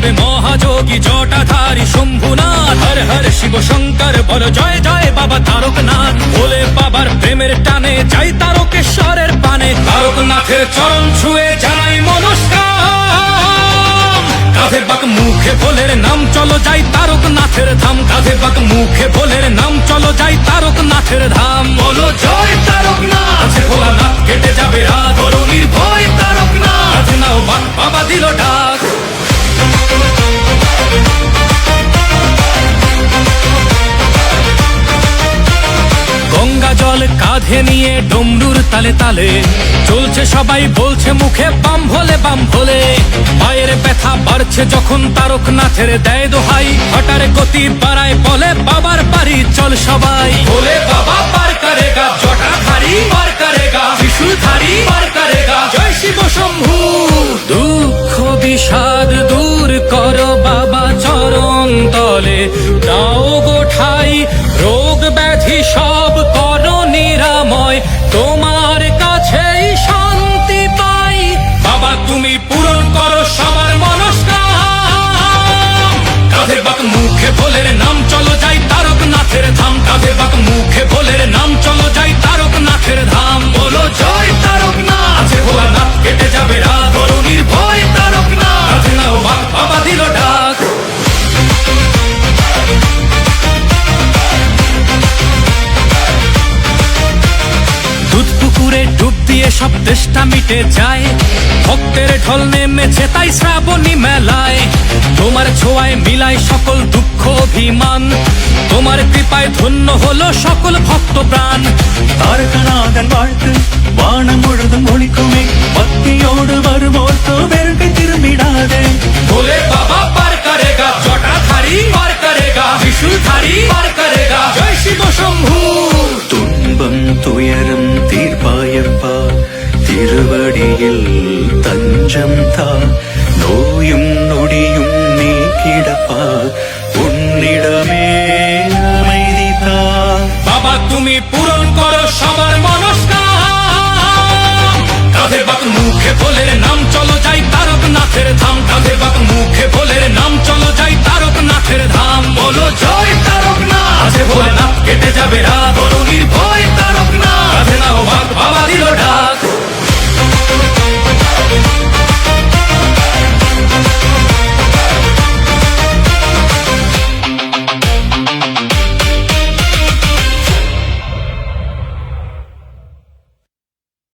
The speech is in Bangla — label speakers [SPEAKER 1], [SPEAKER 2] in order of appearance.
[SPEAKER 1] দেবে মহাযোগী জটাধারী শম্ভুনাথ। হর হর শিব শঙ্কর বল জয় জয় বাবা তারকনাথ। ভোলে বাবার প্রেমের টানে যাই তারকেশ্বরের পানে। তারকনাথের চরণ ছুঁয়ে জানাই মনস্কাম। কাঁধে বাক মুখে ভোলের নাম চলো যাই তারকনাথের ধাম। কাঁধে বাক মুখে ভোলের নাম চলো যাই তারকনাথের ধাম। বলো জয় তারকনাথ। আছে ভোলানাথ কেটে যাবে রাত, বলো নির্ভয় তারকনাথ। কাঁধে নাও বাক বাবা দিল ডাক। গঙ্গা জল কাঁধে নিয়ে ডমরুর তালে তালে চলছে সবাই, বলছে মুখে বাম ভোলে বাম ভোলে। পায়ের ব্যথা বাড়ছে যখন তারকনাথের দেয় দোহাই। হঠাৎ গতি বাড়ায় বলে বাবার বাড়ি চল সবাই। ভোলে বাবা পার করেগা, জটাধারী পার করেগা, ত্রিশূলধারী পার করেগা। জয় শিব শম্ভু। দুঃখ বিষাদ দূর করো বাবা চরণ তলে। দাও গো ঠাই রোগ ব্যাধি সব করো নিরাময়। তোমার কাছেই শান্তি পাই বাবা, তুমি পূরণ করো সবার মনস্কাম। কাঁধে বাক মুখে ভোলের নাম চলো যাই তারকনাথের ধাম। কাঁধে বাক মুখে ভোলের নাম চলো যাই তারকনাথের ধাম। বলো জয় তারকনাথ। আছে ভোলানাথ কেটে যাবে রাত, বলো নির্ভয় তারকনাথ। কাঁধে নাও বাক বাবা দিল ডাক। দুধ পুকুরে ডুব দিয়ে সব তেষ্টা মিটে যায়। ভক্তের ঢল নেমেছে তাই শ্রাবণী মেলায়। তোমার ছোঁয়ায় মিলায় সকল দুঃখ অভিমান। তোমার কৃপায় ধন্য হলো সকল ভক্ত প্রাণ।
[SPEAKER 2] താരകനാഥൻ വാഴ്ത്ത് വാണം മുഴുതും ഒളിക്കുമേ. ഭക്തിയോട് വരുമോർത്തോ വെറുതെ തിരുമിടാതെ.
[SPEAKER 1] ভোলে বাবা পার করেগা, জটাধারী পার করেগা, ত্রিশূলধারী পার করেগা। জয় শিব শম্ভু।
[SPEAKER 2] തുன்பം തുയരം തീർപ്പായപ്പ തിരുവടിയിൽ തഞ്ചം താ. നോയും നൊടിയും നീക്കിടപ്പ ഉന്നിടമേ அமைதி தா.
[SPEAKER 1] বাবা তুমি পূরণ করো সবার মনস্কাম। কাঁধে বাক মুখে ভোলের নাম চলো যাই তারকনাথের ধাম। কাঁধে বাক মুখে ভোলের নাম চলো যাই তারকনাথের ধাম। বলো জয় তারকনাথ। আছে ভোলানাথ কেটে যাবে রাত, বলো নির্ভয়